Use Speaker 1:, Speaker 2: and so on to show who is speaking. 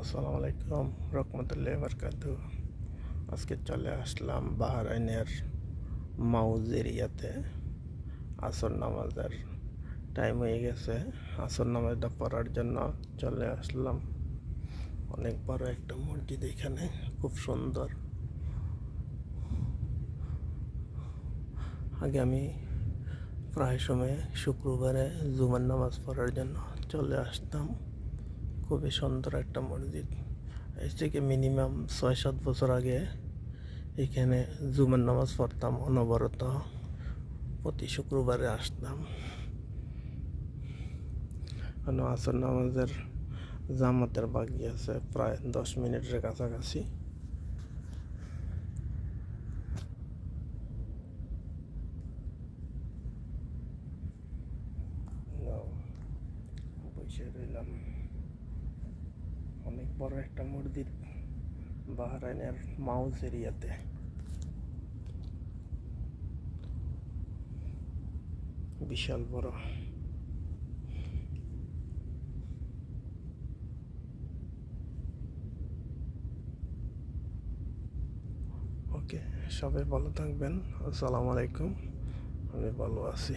Speaker 1: আসসালামু আলাইকুম রহমতুল্লাহি বারাকাতুহু। আজকে চলে আসলাম বাহরাইনের মাউজ এরিয়াতে। আসর নামাজের টাইম হয়ে গেছে। আসর নামাজটা পড়ার জন্য চলে আসলাম। অনেক বড় একটা মসজিদ, এখানে খুব সুন্দর। আগে আমি প্রায় সময় শুক্রবারে জুমার নামাজ পড়ার জন্য চলে আসতাম। খুবই সুন্দর একটা মসজিদ। এর থেকে মিনিমাম ৬-৭ বছর আগে এখানে জুমার নামাজ পড়তাম অনবরত। প্রতি শুক্রবারে আসতাম। আসর নামাজের জামাতের বাকি আছে প্রায় 10 মিনিটের কাছাকাছি। বসে রইলাম। অনেক বড় একটা মসজিদ বাহরাইনের মাউজ এরিয়াতে। বিশাল বড়। ওকে, সবাই ভালো থাকবেন। আসসালামু আলাইকুম। আমি ভালো আছি।